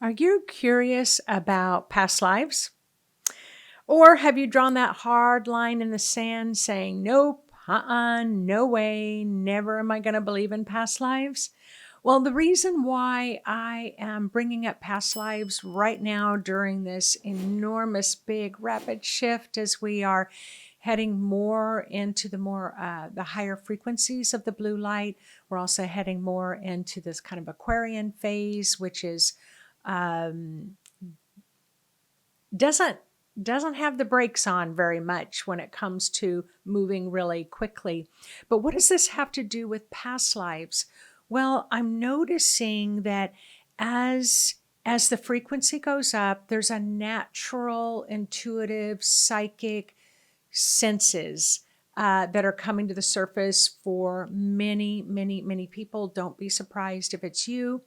Are you curious about past lives? Or have you drawn that hard line in the sand saying, nope, no way, never am I going to believe in past lives? Well, the reason why I am bringing up past lives right now during this enormous, big, rapid shift as we are heading more into the higher frequencies of the blue light. We're also heading more into this kind of Aquarian phase, which is um, doesn't doesn't have the brakes on very much when it comes to moving really quickly. But what does this have to do with past lives? Well, I'm noticing that as as the frequency goes up, there's a natural, intuitive, psychic senses that are coming to the surface for many, many, many people. Don't be surprised if it's you.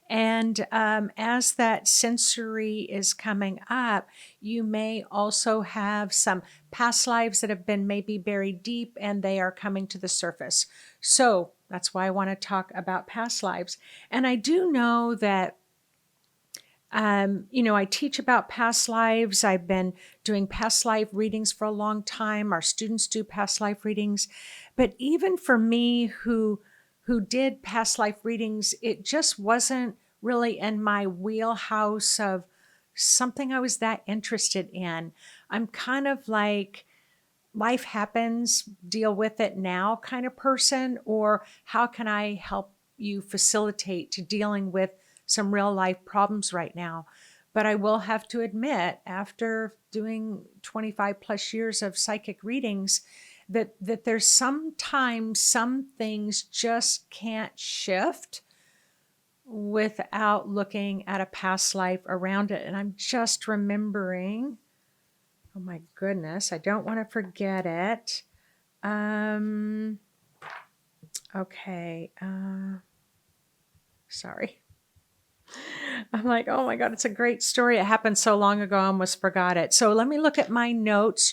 And as that sensory is coming up, you may also have some past lives that have been maybe buried deep and they are coming to the surface. So that's why I want to talk about past lives. And I do know that I teach about past lives. I've been doing past life readings for a long time. Our students do past life readings. But even for me who did past life readings, it just wasn't really in my wheelhouse of something I was that interested in. I'm kind of like life happens, deal with it now kind of person, or how can I help you facilitate to dealing with some real life problems right now? But I will have to admit, after doing 25 plus years of psychic readings, that there's sometimes some things just can't shift without looking at a past life around it. And I'm just remembering, oh my goodness, I don't want to forget it. Um, okay. Sorry. I'm like, oh my God, it's a great story. It happened so long ago, I almost forgot it. So let me look at my notes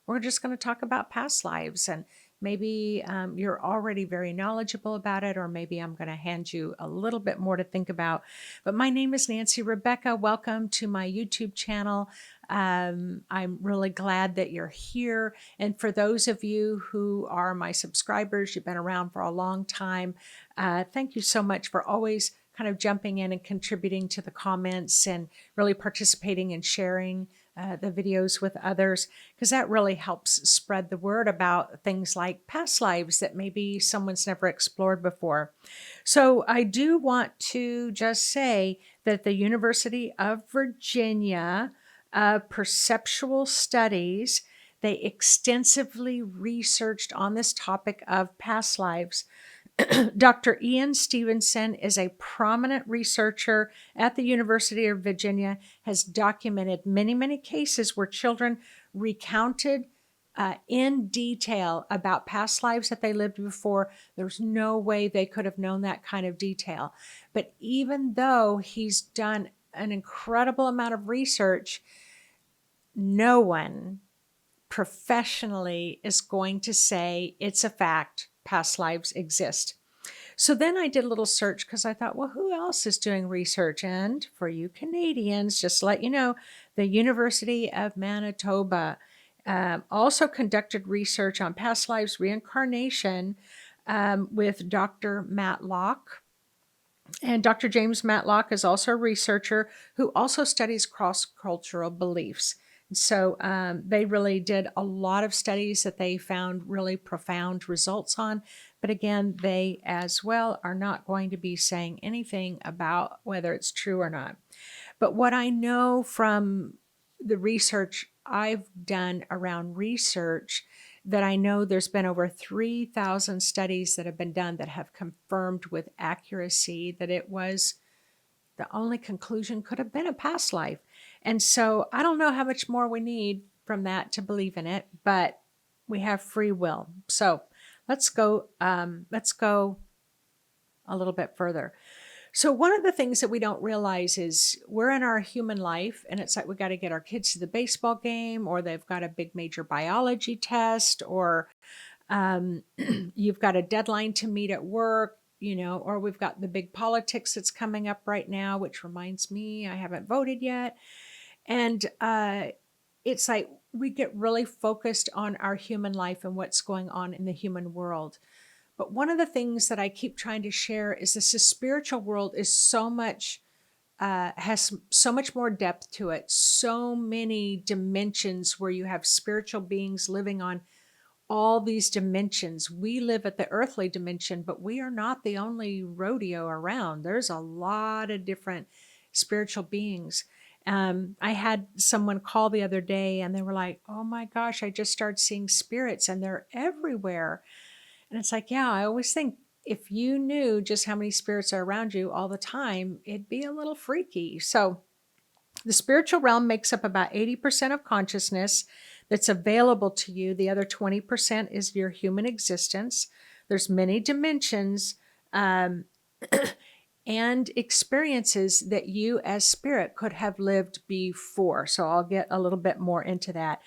we're just going to talk about past lives. And maybe you're already very knowledgeable about it, or maybe I'm going to hand you a little bit more to think about. But my name is Nancy Rebecca. Welcome to my YouTube channel. I'm really glad that you're here. And for those of you who are my subscribers, you've been around for a long time. Thank you so much for always kind of jumping in and contributing to the comments and really participating and sharing the videos with others, because that really helps spread the word about things like past lives that maybe someone's never explored before. So I do want to just say that the University of Virginia Perceptual Studies, they extensively researched on this topic of past lives. Dr. Ian Stevenson is a prominent researcher at the University of Virginia, has documented many, many cases where children recounted in detail about past lives that they lived before. There's no way they could have known that kind of detail. But even though he's done an incredible amount of research, no one professionally is going to say it's a fact past lives exist. So then I did a little search because I thought, well, who else is doing research? And for you Canadians, just to let you know, the University of Manitoba also conducted research on past lives reincarnation with Dr. Matlock. And Dr. James Matlock is also a researcher who also studies cross-cultural beliefs. So they really did a lot of studies that they found really profound results on. But again, they as well are not going to be saying anything about whether it's true or not. But what I know from the research I've done around research, that I know there's been over 3,000 studies that have been done that have confirmed with accuracy that it was the only conclusion could have been a past life. And so I don't know how much more we need from that to believe in it, but we have free will. So let's go a little bit further. So one of the things that we don't realize is we're in our human life, and it's like we got to get our kids to the baseball game, or they've got a big major biology test, or you've got a deadline to meet at work. or we've got the big politics that's coming up right now, which reminds me I haven't voted yet. And it's like we get really focused on our human life and what's going on in the human world. But one of the things that I keep trying to share is this: the spiritual world is so much, has so much more depth to it, so many dimensions where you have spiritual beings living on all these dimensions. We live at the earthly dimension, but we are not the only rodeo around. There's a lot of different spiritual beings. I had someone call the other day and they were like, oh my gosh, I just started seeing spirits and they're everywhere. And it's like, yeah, I always think if you knew just how many spirits are around you all the time, it'd be a little freaky. So the spiritual realm makes up about 80% of consciousness that's available to you. The other 20% is your human existence. There's many dimensions and experiences that you as spirit could have lived before. So I'll get a little bit more into that.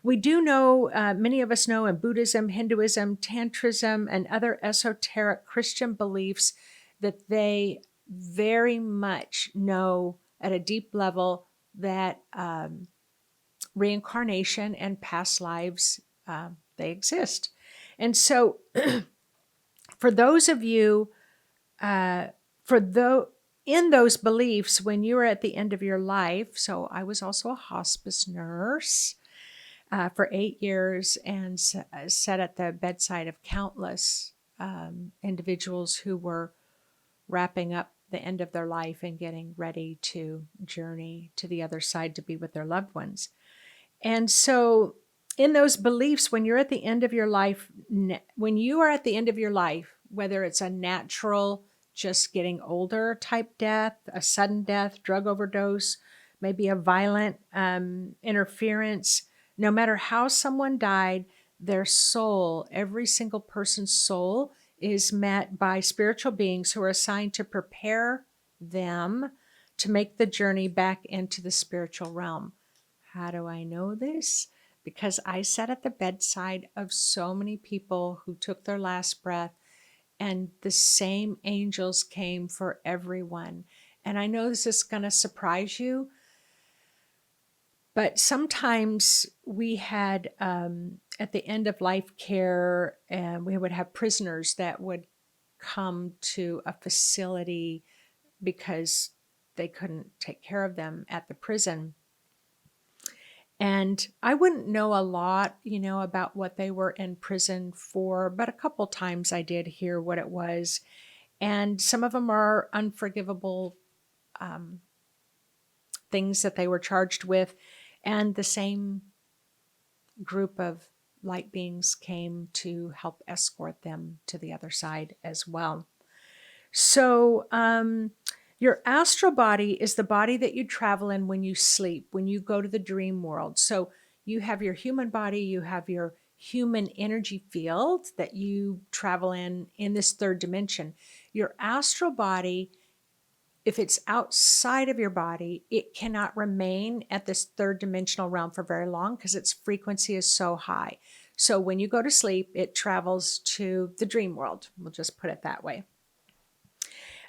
We do know, many of us know in Buddhism, Hinduism, Tantrism, and other esoteric Christian beliefs that they very much know at a deep level that reincarnation and past lives, they exist. And so for those of you, in those beliefs, when you are at the end of your life, so I was also a hospice nurse for 8 years and sat at the bedside of countless individuals who were wrapping up the end of their life and getting ready to journey to the other side to be with their loved ones. And so in those beliefs, when you're at the end of your life, whether it's a natural, just getting older type death, a sudden death, drug overdose, maybe a violent interference, no matter how someone died, their soul, every single person's soul, is met by spiritual beings who are assigned to prepare them to make the journey back into the spiritual realm. How do I know this? Because I sat at the bedside of so many people who took their last breath, and the same angels came for everyone. And I know this is going to surprise you, but sometimes we had, at the end of life care, and we would have prisoners that would come to a facility because they couldn't take care of them at the prison. And I wouldn't know a lot, about what they were in prison for, but a couple times I did hear what it was. And some of them are unforgivable things that they were charged with. And the same group of light beings came to help escort them to the other side as well. So your astral body is the body that you travel in when you sleep, when you go to the dream world. So you have your human body, you have your human energy field that you travel in this third dimension. Your astral body, if it's outside of your body, it cannot remain at this third dimensional realm for very long because its frequency is so high. So when you go to sleep, it travels to the dream world. We'll just put it that way.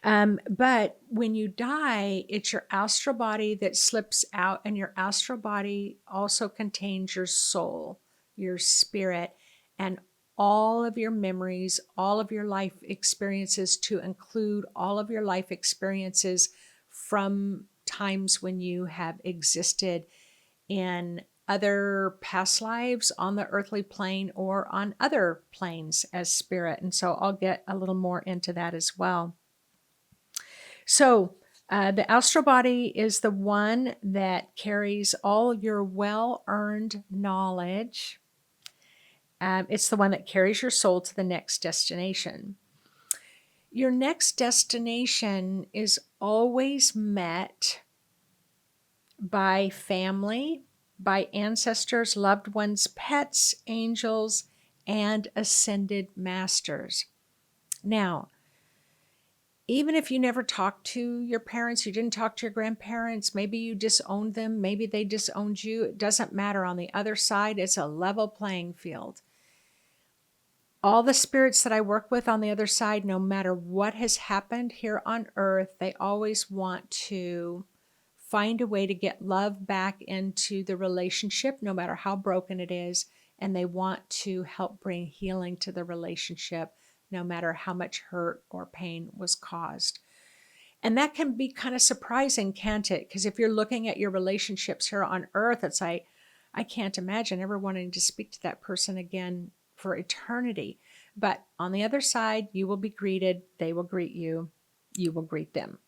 But when you die, it's your astral body that slips out, and your astral body also contains your soul, your spirit, and all of your memories, all of your life experiences, to include all of your life experiences from times when you have existed in other past lives on the earthly plane or on other planes as spirit. And so I'll get a little more into that as well. So the astral body is the one that carries all your well-earned knowledge. It's the one that carries your soul to the next destination. Your next destination is always met by family, by ancestors, loved ones, pets, angels, and ascended masters. Now, even if you never talked to your parents, you didn't talk to your grandparents, maybe you disowned them, maybe they disowned you, it doesn't matter. On the other side, it's a level playing field. All the spirits that I work with on the other side, no matter what has happened here on earth, they always want to find a way to get love back into the relationship, no matter how broken it is. And they want to help bring healing to the relationship, no matter how much hurt or pain was caused. And that can be kind of surprising, can't it? Because if you're looking at your relationships here on earth, it's like, I can't imagine ever wanting to speak to that person again for eternity. But on the other side, you will be greeted, they will greet you, you will greet them.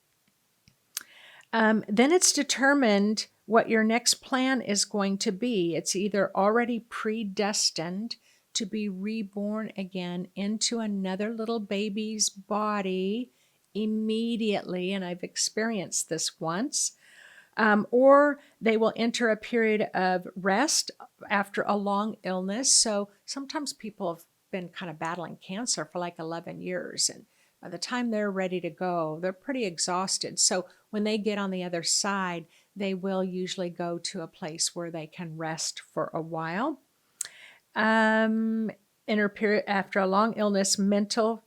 Then it's determined what your next plan is going to be. It's either already predestined to be reborn again into another little baby's body immediately, and I've experienced this once, or they will enter a period of rest after a long illness. So sometimes people have been kind of battling cancer for like 11 years, and by the time they're ready to go, they're pretty exhausted. So when they get on the other side, they will usually go to a place where they can rest for a while. Enter period after a long illness, mental,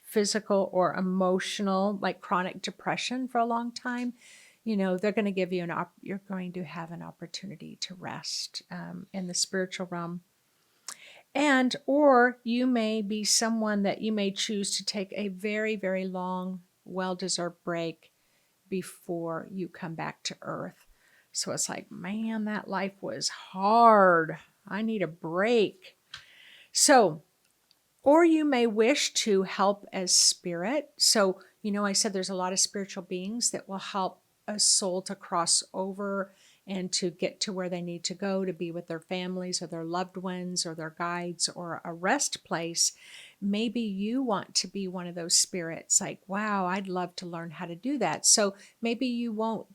physical, or emotional, like chronic depression for a long time. They're going to give you you're going to have an opportunity to rest in the spiritual realm. And, or you may be someone that you may choose to take a very, very long, well-deserved break before you come back to earth. So it's like, man, that life was hard. I need a break. So, or you may wish to help as spirit. So, I said there's a lot of spiritual beings that will help a soul to cross over and to get to where they need to go to be with their families or their loved ones or their guides or a rest place. Maybe you want to be one of those spirits, like, wow, I'd love to learn how to do that. So maybe you won't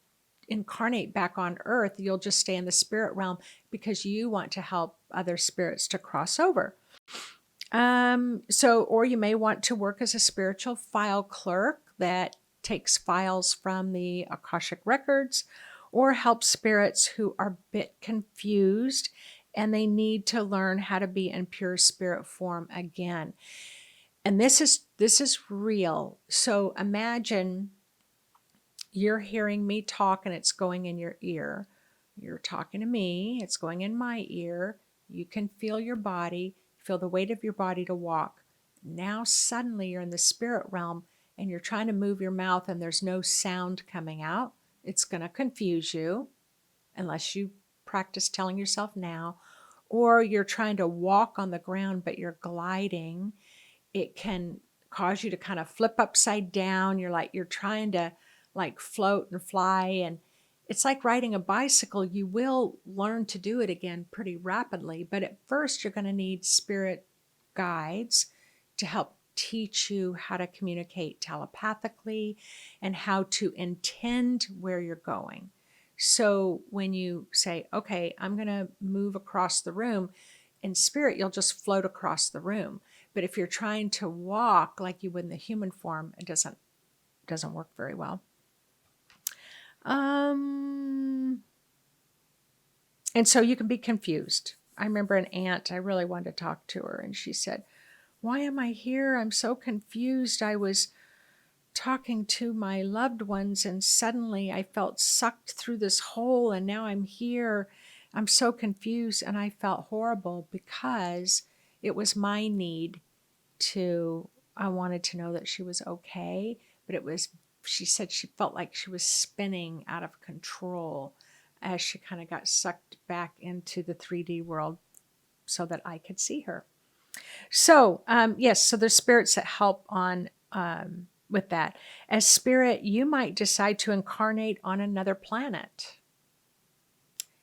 incarnate back on earth. You'll just stay in the spirit realm because you want to help other spirits to cross over. Or you may want to work as a spiritual file clerk that takes files from the Akashic records, or help spirits who are a bit confused and they need to learn how to be in pure spirit form again. And this is real. So imagine you're hearing me talk and it's going in your ear. You're talking to me, it's going in my ear. You can feel your body, feel the weight of your body to walk. Now suddenly you're in the spirit realm and you're trying to move your mouth and there's no sound coming out. It's going to confuse you unless you practice telling yourself now. Or you're trying to walk on the ground but you're gliding. It can cause you to kind of flip upside down. You're trying to like float and fly, and it's like riding a bicycle. You will learn to do it again pretty rapidly, but at first you're going to need spirit guides to help teach you how to communicate telepathically and how to intend where you're going. So when you say, okay, I'm going to move across the room, in spirit, you'll just float across the room. But if you're trying to walk like you would in the human form, it doesn't work very well. And so you can be confused. I remember an aunt, I really wanted to talk to her, and she said, why am I here? I'm so confused. I was talking to my loved ones and suddenly I felt sucked through this hole and now I'm here. I'm so confused, and I felt horrible because it was my need I wanted to know that she was okay, but she said she felt like she was spinning out of control as she kind of got sucked back into the 3D world so that I could see her. So, yes, so there's spirits that help on with that. As spirit, you might decide to incarnate on another planet.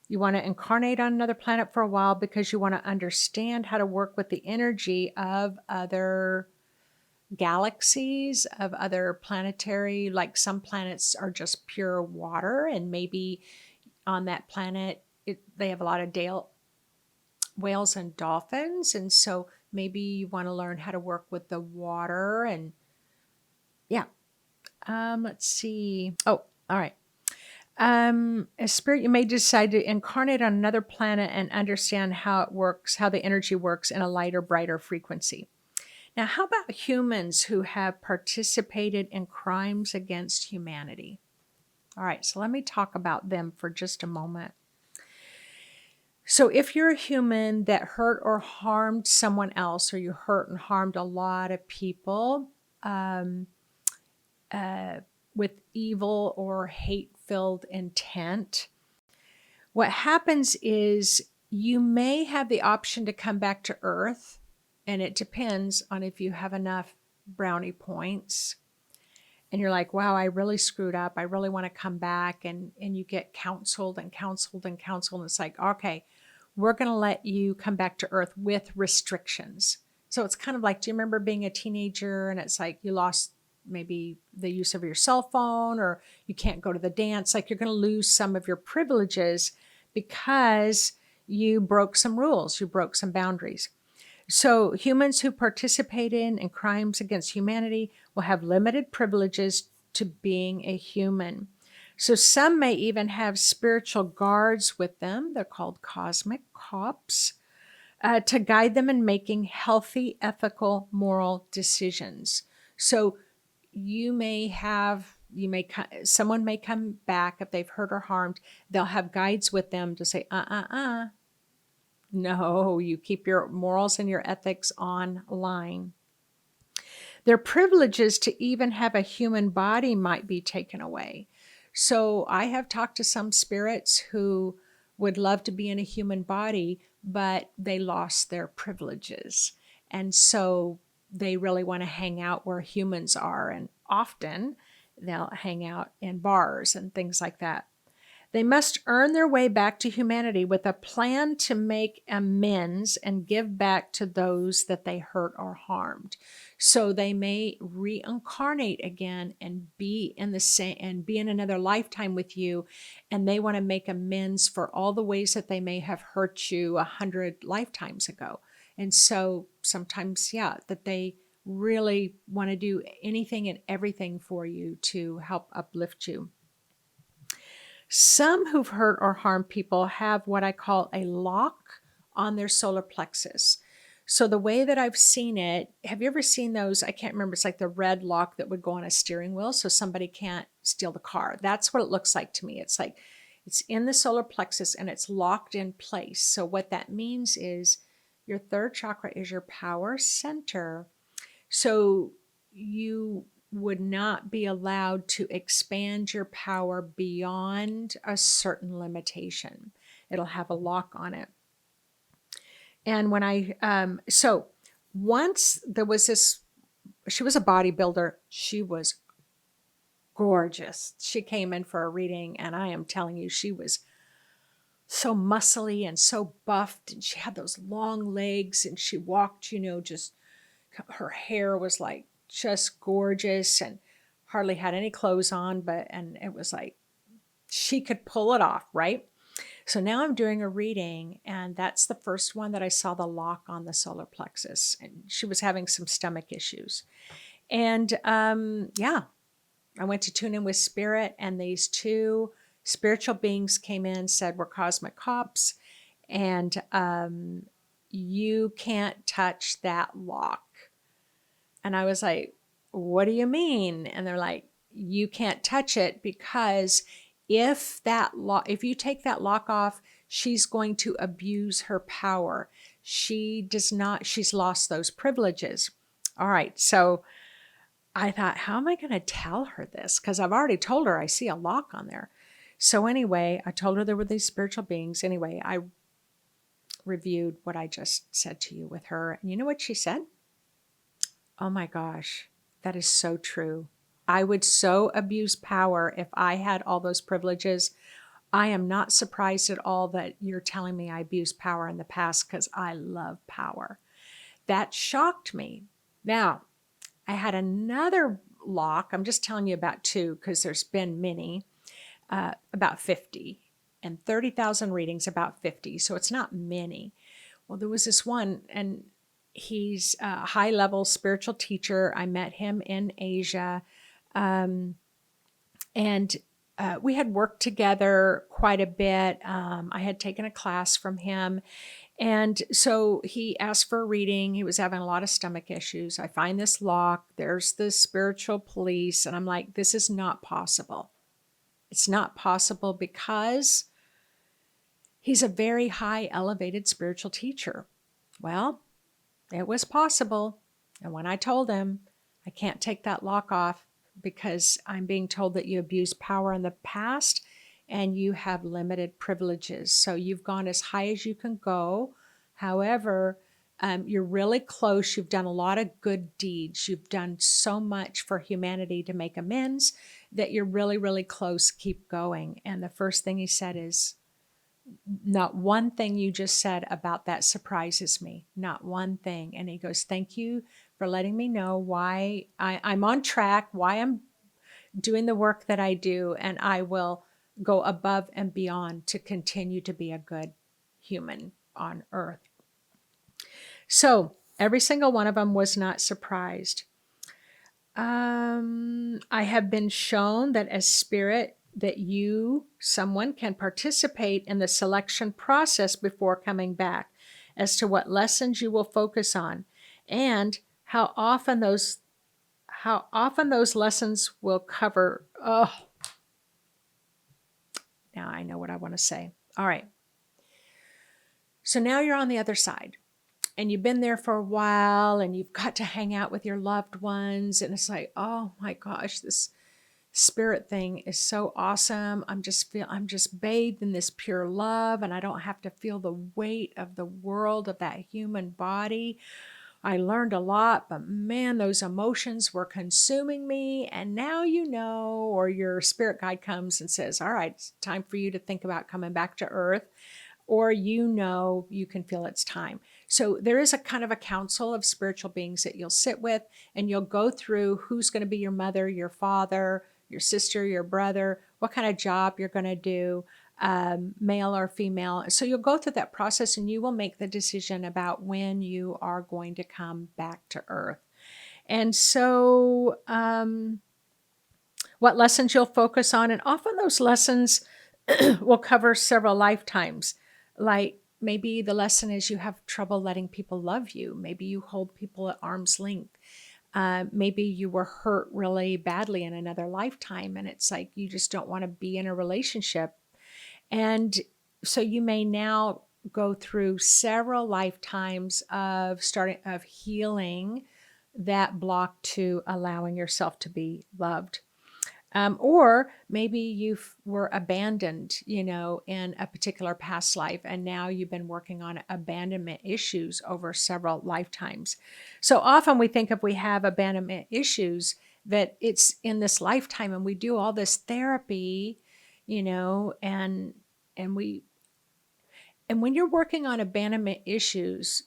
You want to incarnate on another planet for a while because you want to understand how to work with the energy of other galaxies, of other planetary, like some planets are just pure water, and maybe on that planet they have a lot of whales and dolphins, and so maybe you want to learn how to work with the water. And yeah, let's see. Oh, all right. As spirit, you may decide to incarnate on another planet and understand how it works, how the energy works in a lighter, brighter frequency. Now, how about humans who have participated in crimes against humanity? All right, so let me talk about them for just a moment. So, if you're a human that hurt or harmed someone else, or you hurt and harmed a lot of people um, with evil or hate filled intent, what happens is you may have the option to come back to Earth, and it depends on if you have enough brownie points. And you're like, wow, I really screwed up. I really want to come back. And you get counseled and counseled and counseled. And it's like, okay, we're going to let you come back to Earth with restrictions. So it's kind of like, do you remember being a teenager and it's like you lost maybe the use of your cell phone, or you can't go to the dance? Like, you're going to lose some of your privileges because you broke some rules, you broke some boundaries. So humans who participate in crimes against humanity will have limited privileges to being a human. So some may even have spiritual guards with them. They're called cosmic cops, to guide them in making healthy, ethical, moral decisions. So someone may come back if they've hurt or harmed. They'll have guides with them to say, no, you keep your morals and your ethics online. Their privileges to even have a human body might be taken away. So I have talked to some spirits who would love to be in a human body, but they lost their privileges. And so they really want to hang out where humans are. And often they'll hang out in bars and things like that. They must earn their way back to humanity with a plan to make amends and give back to those that they hurt or harmed. So they may reincarnate again and be in another lifetime with you, and they want to make amends for all the ways that they may have hurt you 100 lifetimes ago. And so sometimes, that they really want to do anything and everything for you to help uplift you. Some who've hurt or harmed people have what I call a lock on their solar plexus. So the way that I've seen it, have you ever seen those? I can't remember. It's like the red lock that would go on a steering wheel so somebody can't steal the car. That's what it looks like to me. It's like it's in the solar plexus and it's locked in place. So what that means is your third chakra is your power center. So you would not be allowed to expand your power beyond a certain limitation. It'll have a lock on it. And once there was this, she was a bodybuilder. She was gorgeous. She came in for a reading, and I am telling you, she was so muscly and so buffed, and she had those long legs, and she walked, just her hair was like just gorgeous and hardly had any clothes on, and it was like she could pull it off, right? So now I'm doing a reading, and that's the first one that I saw the lock on the solar plexus, and she was having some stomach issues. And I went to tune in with spirit, and these two spiritual beings came in, said we're cosmic cops, and you can't touch that lock. And I was like, what do you mean? And they're like, you can't touch it because if you take that lock off, she's going to abuse her power. She's lost those privileges. All right. So I thought, how am I going to tell her this? Because I've already told her I see a lock on there. So anyway, I told her there were these spiritual beings. Anyway, I reviewed what I just said to you with her. And you know what she said? Oh my gosh, that is so true. I would so abuse power if I had all those privileges. I am not surprised at all that you're telling me I abused power in the past, because I love power. That shocked me. Now, I had another lock. I'm just telling you about two because there's been many, about 50, and 30,000 readings, about 50. So it's not many. Well, there was this one, and he's a high-level spiritual teacher. I met him in Asia, and we had worked together quite a bit. I had taken a class from him, And so he asked for a reading. He was having a lot of stomach issues. I find this lock. There's the spiritual police. And I'm like, this is not possible. It's not possible because he's a very high elevated spiritual teacher. Well, it was possible. And when I told him, I can't take that lock off because I'm being told that you abused power in the past and you have limited privileges. So you've gone as high as you can go. However, you're really close. You've done a lot of good deeds. You've done so much for humanity to make amends that you're really, really close. Keep going. And the first thing he said is, not one thing you just said about that surprises me. Not one thing. And he goes, thank you for letting me know why I'm on track, why I'm doing the work that I do, and I will go above and beyond to continue to be a good human on earth. So every single one of them was not surprised. I have been shown that as spirit, that someone can participate in the selection process before coming back as to what lessons you will focus on and how often those lessons will cover. Oh, now I know what I want to say. All right. So now you're on the other side and you've been there for a while and you've got to hang out with your loved ones. And it's like, oh my gosh, this spirit thing is so awesome. I'm just bathed in this pure love and I don't have to feel the weight of the world of that human body. I learned a lot, but man, those emotions were consuming me. And now or your spirit guide comes and says, all right, it's time for you to think about coming back to earth. Or you can feel it's time. So there is a kind of a council of spiritual beings that you'll sit with and you'll go through who's going to be your mother, your father, your sister, your brother, what kind of job you're going to do, male or female. So you'll go through that process and you will make the decision about when you are going to come back to earth. And so what lessons you'll focus on, and often those lessons will cover several lifetimes. Like maybe the lesson is you have trouble letting people love you. Maybe you hold people at arm's length. Maybe you were hurt really badly in another lifetime and it's like you just don't want to be in a relationship. And so you may now go through several lifetimes of healing that block to allowing yourself to be loved. Or maybe you were abandoned, in a particular past life, and now you've been working on abandonment issues over several lifetimes. So often we think if we have abandonment issues that it's in this lifetime, and we do all this therapy, and when you're working on abandonment issues,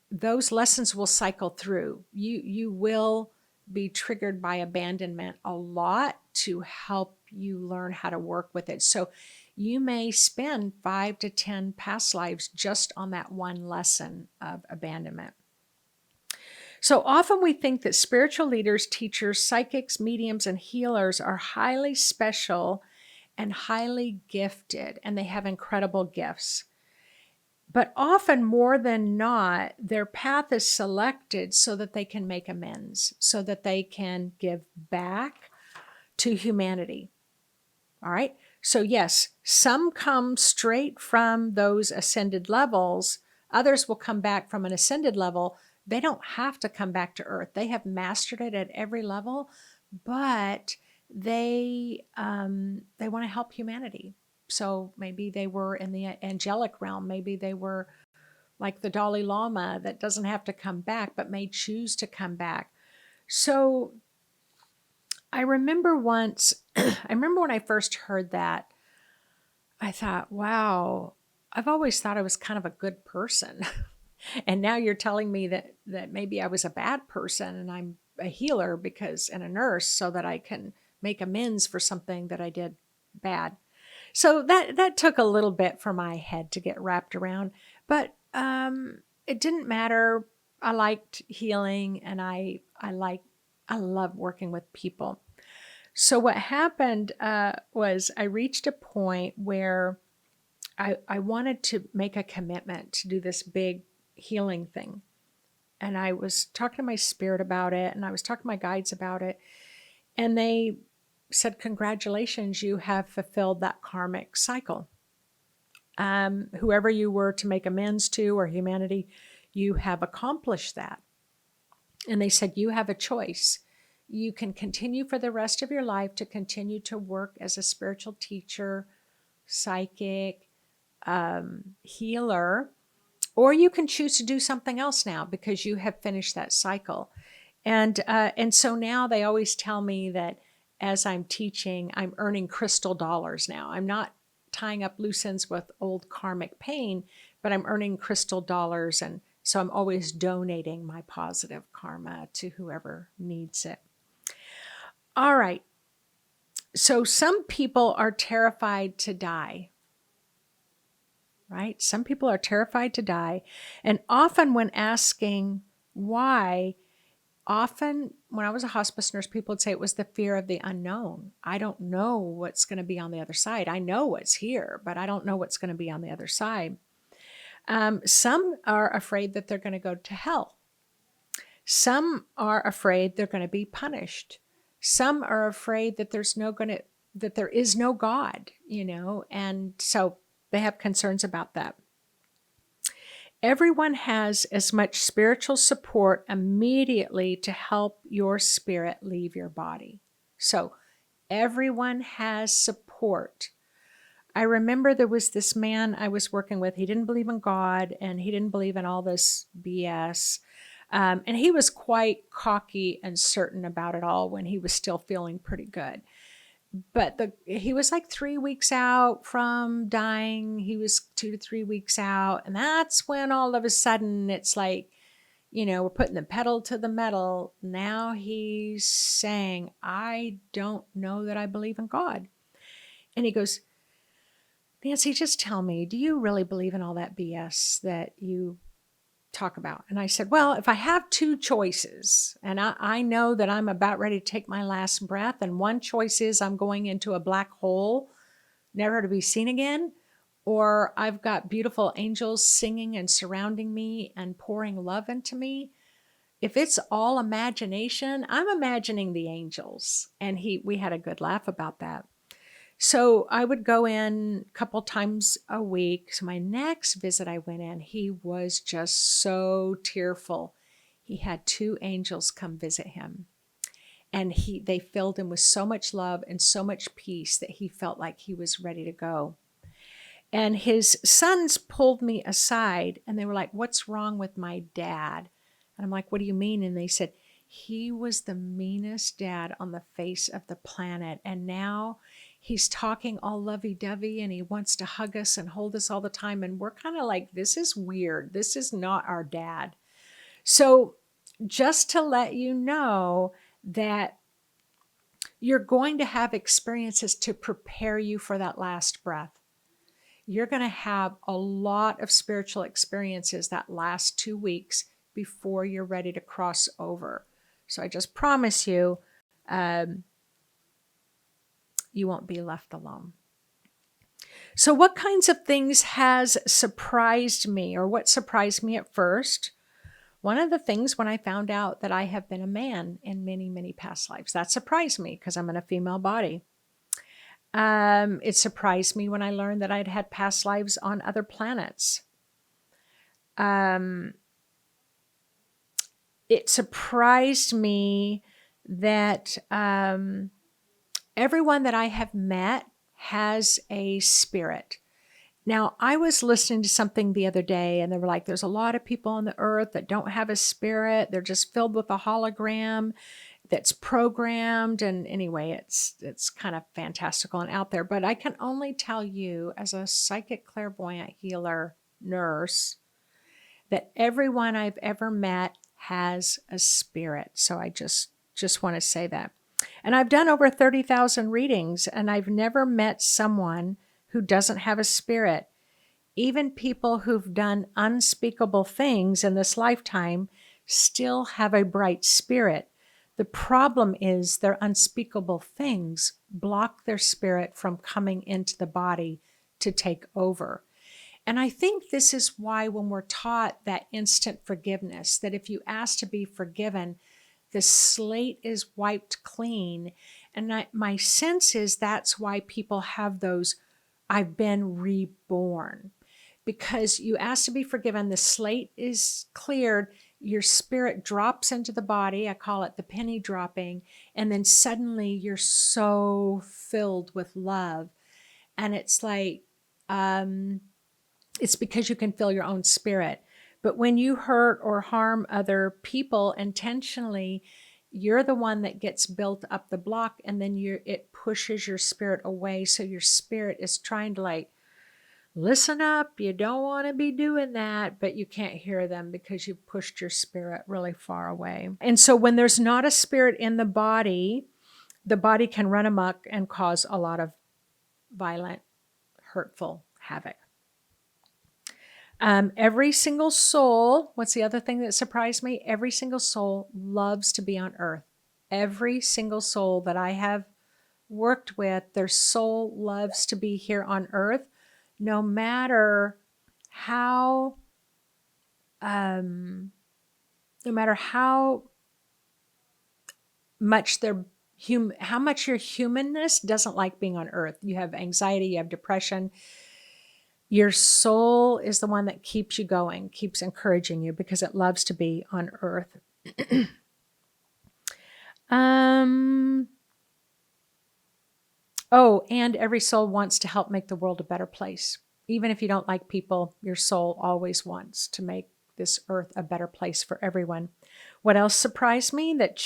those lessons will cycle through. You will be triggered by abandonment a lot to help you learn how to work with it. So you may spend 5 to 10 past lives just on that one lesson of abandonment. So often we think that spiritual leaders, teachers, psychics, mediums, and healers are highly special and highly gifted, and they have incredible gifts. But often, more than not, their path is selected so that they can make amends, so that they can give back to humanity. All right? So yes, some come straight from those ascended levels. Others will come back from an ascended level. They don't have to come back to earth. They have mastered it at every level, but they want to help humanity. So maybe they were in the angelic realm. Maybe they were like the Dalai Lama that doesn't have to come back, but may choose to come back. So I remember when I first heard that, I thought, wow, I've always thought I was kind of a good person. And now you're telling me that maybe I was a bad person and I'm a healer and a nurse so that I can make amends for something that I did bad. So that took a little bit for my head to get wrapped around, but it didn't matter. I liked healing and I love working with people. So what happened was I reached a point where I wanted to make a commitment to do this big healing thing. And I was talking to my spirit about it, and I was talking to my guides about it. And they said, congratulations, you have fulfilled that karmic cycle. Whoever you were to make amends to, or humanity, you have accomplished that. And they said, you have a choice. You can continue for the rest of your life to continue to work as a spiritual teacher, psychic, healer, or you can choose to do something else now because you have finished that cycle. And so now they always tell me that as I'm teaching, I'm earning crystal dollars now. I'm not tying up loose ends with old karmic pain, but I'm earning crystal dollars. And so I'm always donating my positive karma to whoever needs it. All right. So some people are terrified to die, right? Some people are terrified to die. And often when asking why, often when I was a hospice nurse, people would say it was the fear of the unknown. I don't know what's going to be on the other side. I know what's here, but I don't know what's going to be on the other side. Some are afraid that they're going to go to hell. Some are afraid they're going to be punished. Some are afraid that that there is no God, and so they have concerns about that. Everyone has as much spiritual support immediately to help your spirit leave your body. So everyone has support. I remember there was this man I was working with. He didn't believe in God, and he didn't believe in all this BS. And he was quite cocky and certain about it all when he was still feeling pretty good. But he was like 3 weeks out from dying. He was 2 to 3 weeks out. And that's when all of a sudden it's like, we're putting the pedal to the metal. Now he's saying, I don't know that I believe in God. And he goes, Nancy, just tell me, do you really believe in all that BS that you talk about? And I said, well, if I have two choices, and I know that I'm about ready to take my last breath, and one choice is I'm going into a black hole, never to be seen again, or I've got beautiful angels singing and surrounding me and pouring love into me. If it's all imagination, I'm imagining the angels. And we had a good laugh about that. So I would go in a couple times a week. So my next visit I went in, he was just so tearful. He had 2 angels come visit him. And they filled him with so much love and so much peace that he felt like he was ready to go. And his sons pulled me aside and they were like, what's wrong with my dad? And I'm like, what do you mean? And they said, he was the meanest dad on the face of the planet. And now he's talking all lovey-dovey and he wants to hug us and hold us all the time. And we're kind of like, this is weird. This is not our dad. So just to let you know that you're going to have experiences to prepare you for that last breath. You're going to have a lot of spiritual experiences that last 2 weeks before you're ready to cross over. So I just promise you, you won't be left alone. So what kinds of things has surprised me, or what surprised me at first? One of the things when I found out that I have been a man in many, many past lives, that surprised me because I'm in a female body. It surprised me when I learned that I'd had past lives on other planets. It surprised me that everyone that I have met has a spirit. Now, I was listening to something the other day, and they were like, there's a lot of people on the earth that don't have a spirit. They're just filled with a hologram that's programmed. And anyway, it's kind of fantastical and out there. But I can only tell you, as a psychic clairvoyant healer nurse, that everyone I've ever met has a spirit. So I just want to say that. And I've done over 30,000 readings, and I've never met someone who doesn't have a spirit. Even people who've done unspeakable things in this lifetime still have a bright spirit. The problem is their unspeakable things block their spirit from coming into the body to take over. And I think this is why when we're taught that instant forgiveness, that if you ask to be forgiven, the slate is wiped clean. And my sense is that's why people have those, I've been reborn. Because you ask to be forgiven, the slate is cleared, your spirit drops into the body. I call it the penny dropping. And then suddenly you're so filled with love. And it's like, it's because you can feel your own spirit. But when you hurt or harm other people intentionally, you're the one that gets built up the block, and then it pushes your spirit away. So your spirit is trying to like, listen up, you don't want to be doing that, but you can't hear them because you pushed your spirit really far away. And so when there's not a spirit in the body can run amok and cause a lot of violent, hurtful havoc. Every single soul, what's the other thing that surprised me? Every single soul loves to be on earth. Every single soul that I have worked with, their soul loves to be here on earth, no matter how, no matter how much how much your humanness doesn't like being on earth. You have anxiety, you have depression. Your soul is the one that keeps you going, keeps encouraging you because it loves to be on earth. Oh, and every soul wants to help make the world a better place. Even if you don't like people, your soul always wants to make this earth a better place for everyone. What else surprised me? That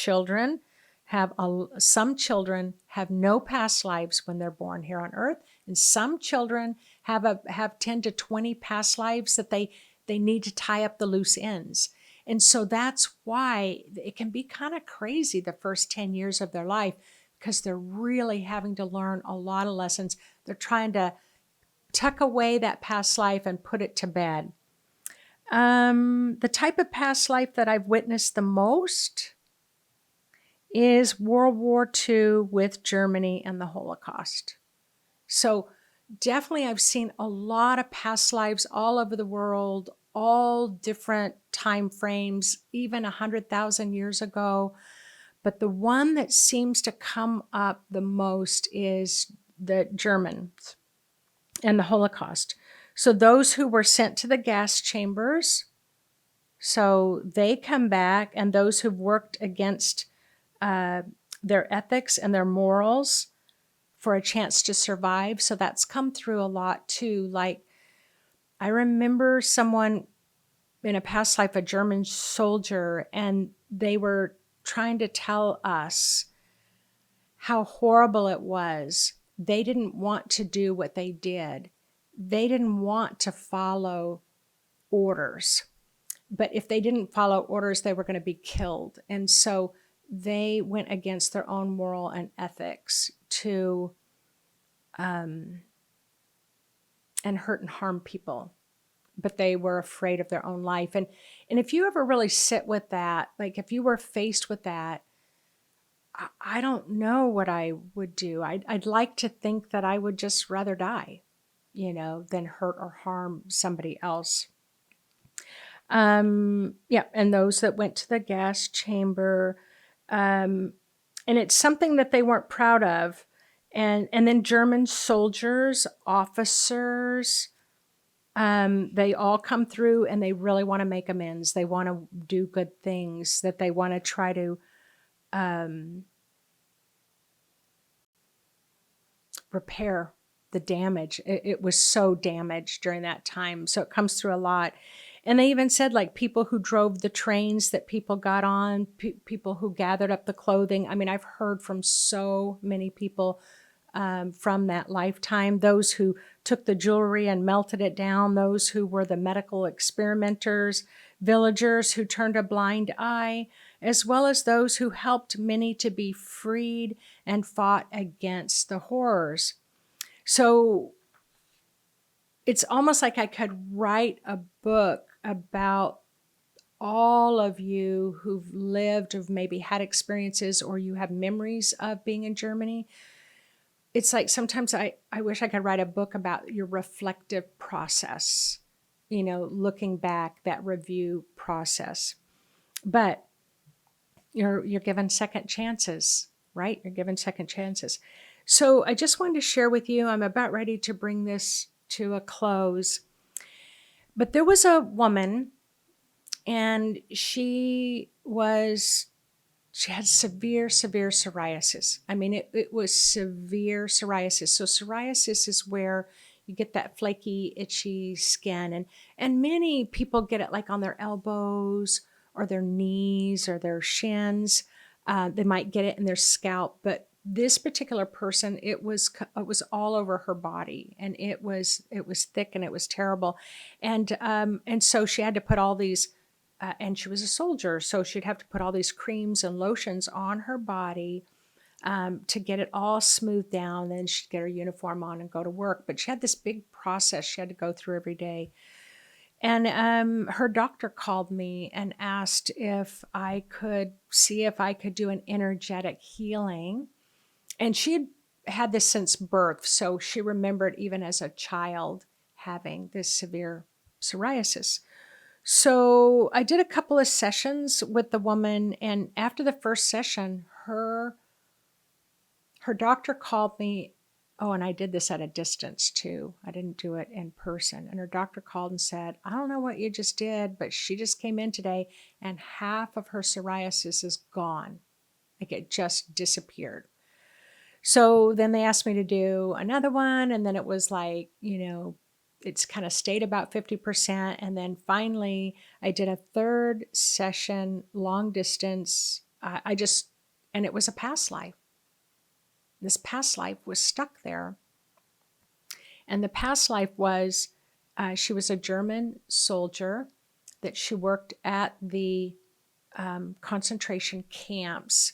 some children have no past lives when they're born here on earth, and some children have 10 to 20 past lives that they need to tie up the loose ends. And so that's why it can be kind of crazy the first 10 years of their life, because they're really having to learn a lot of lessons. They're trying to tuck away that past life and put it to bed. The type of past life that I've witnessed the most is World War II with Germany and the Holocaust. So definitely I've seen a lot of past lives all over the world, all different time frames, even 100,000 years ago. But the one that seems to come up the most is the Germans and the Holocaust. So those who were sent to the gas chambers, so they come back, and those who've worked against their ethics and their morals for a chance to survive. So that's come through a lot too. Like, I remember someone in a past life, a German soldier, and they were trying to tell us how horrible it was. They didn't want to do what they did. They didn't want to follow orders. But if they didn't follow orders, they were going to be killed. And so they went against their own moral and ethics to and hurt and harm people. But they were afraid of their own life. And if you ever really sit with that, like if you were faced with that, I don't know what I would do. I'd like to think that I would just rather die, than hurt or harm somebody else. And those that went to the gas chamber, and it's something that they weren't proud of. And then German soldiers, officers, they all come through and they really want to make amends. They want to do good things, that they want to try to repair the damage. It was so damaged during that time. So it comes through a lot. And they even said, like, people who drove the trains that people got on, people who gathered up the clothing. I mean, I've heard from so many people from that lifetime, those who took the jewelry and melted it down, those who were the medical experimenters, villagers who turned a blind eye, as well as those who helped many to be freed and fought against the horrors. So it's almost like I could write a book about all of you who've lived, who've maybe had experiences, or you have memories of being in Germany. it's like sometimes I wish I could write a book about your reflective process, looking back, that review process. But you're given second chances, right? You're given second chances. So I just wanted to share with you, I'm about ready to bring this to a close. But there was a woman, and she had severe, severe psoriasis. I mean, it was severe psoriasis. So psoriasis is where you get that flaky, itchy skin. And many people get it like on their elbows or their knees or their shins. They might get it in their scalp. But this particular person, it was all over her body, and it was thick, and it was terrible. And so she had to put all these and she was a soldier, so she'd have to put all these creams and lotions on her body to get it all smoothed down. Then she'd get her uniform on and go to work. But she had this big process she had to go through every day. And her doctor called me and asked if I could see if I could do an energetic healing. And she had this since birth, so she remembered even as a child having this severe psoriasis. So I did a couple of sessions with the woman, and after the first session, her doctor called me. Oh, and I did this at a distance too. I didn't do it in person. And her doctor called and said, I don't know what you just did, but she just came in today and half of her psoriasis is gone. Like it just disappeared. So then they asked me to do another one, and then it was like, it's kind of stayed about 50%. And then finally, I did a third session, long distance. And it was a past life. This past life was stuck there. And the past life was, she was a German soldier that she worked at the concentration camps,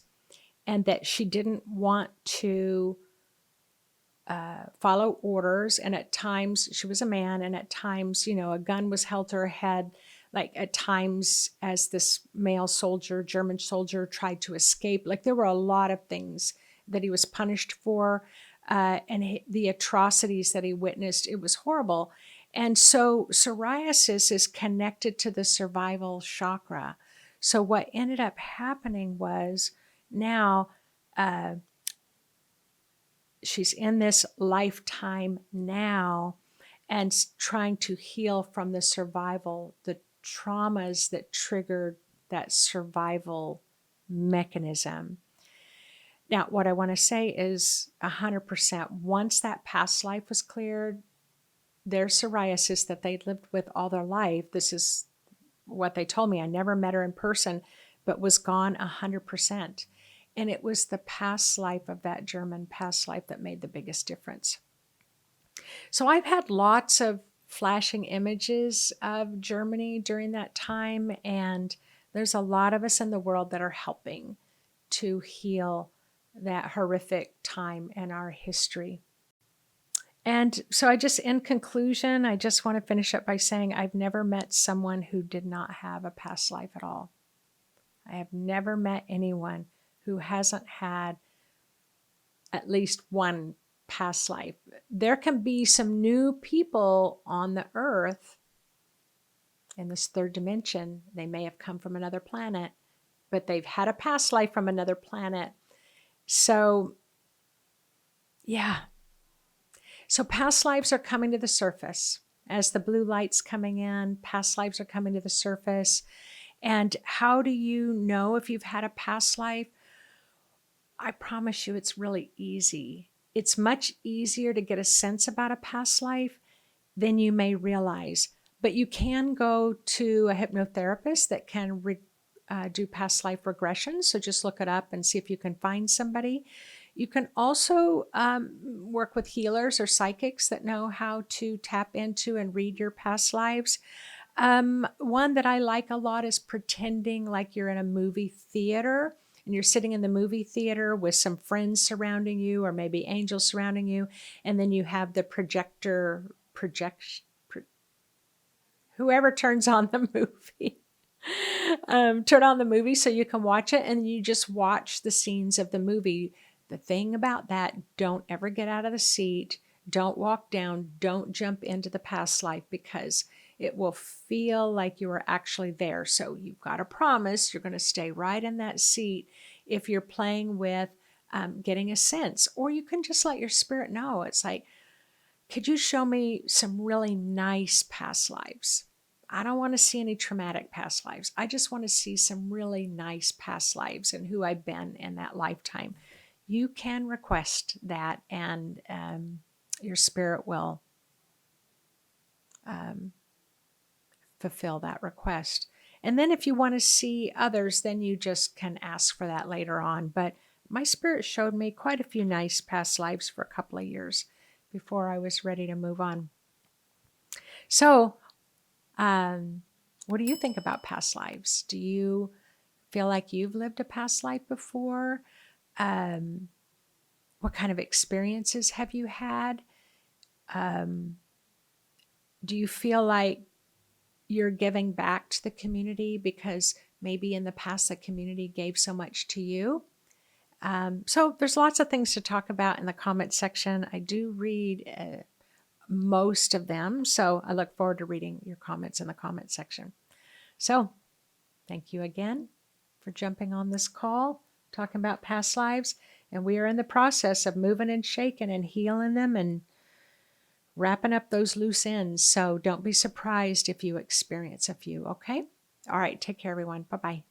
and that she didn't want to follow orders. And at times, she was a man, and at times, a gun was held to her head. Like at times, as this male soldier, German soldier, tried to escape. Like there were a lot of things that he was punished for, and the atrocities that he witnessed. It was horrible. And so psoriasis is connected to the survival chakra. So what ended up happening was now she's in this lifetime now and trying to heal from the survival, the traumas that triggered that survival mechanism. Now, what I want to say is 100%, once that past life was cleared, their psoriasis that they lived with all their life, this is what they told me. I never met her in person, but was gone 100%. And it was the past life of that German past life that made the biggest difference. So I've had lots of flashing images of Germany during that time, and there's a lot of us in the world that are helping to heal that horrific time in our history. And so in conclusion, I just want to finish up by saying I've never met someone who did not have a past life at all. I have never met anyone who hasn't had at least one past life. There can be some new people on the earth in this third dimension. They may have come from another planet, but they've had a past life from another planet. So, yeah. So past lives are coming to the surface. As the blue light's coming in, past lives are coming to the surface. And how do you know if you've had a past life? I promise you it's really easy. It's much easier to get a sense about a past life than you may realize. But you can go to a hypnotherapist that can do past life regression. So just look it up and see if you can find somebody. You can also work with healers or psychics that know how to tap into and read your past lives. One that I like a lot is pretending like you're in a movie theater and you're sitting in the movie theater with some friends surrounding you, or maybe angels surrounding you, and then you have the whoever turns on the movie. Turn on the movie so you can watch it, and you just watch the scenes of the movie. The thing about that, don't ever get out of the seat. Don't walk down. Don't jump into the past life, because it will feel like you are actually there. So you've got to promise you're going to stay right in that seat if you're playing with getting a sense. Or you can just let your spirit know. It's like, could you show me some really nice past lives? I don't want to see any traumatic past lives. I just want to see some really nice past lives and who I've been in that lifetime. You can request that, and your spirit will fulfill that request. And then if you want to see others, then you just can ask for that later on. But my spirit showed me quite a few nice past lives for a couple of years before I was ready to move on. So, what do you think about past lives? Do you feel like you've lived a past life before? What kind of experiences have you had? Do you feel like you're giving back to the community because maybe in the past the community gave so much to you? So there's lots of things to talk about in the comment section. I do read most of them, so I look forward to reading your comments in the comment section. So thank you again for jumping on this call, talking about past lives. And we are in the process of moving and shaking and healing them and wrapping up those loose ends. So don't be surprised if you experience a few, okay? All right, take care, everyone. Bye-bye.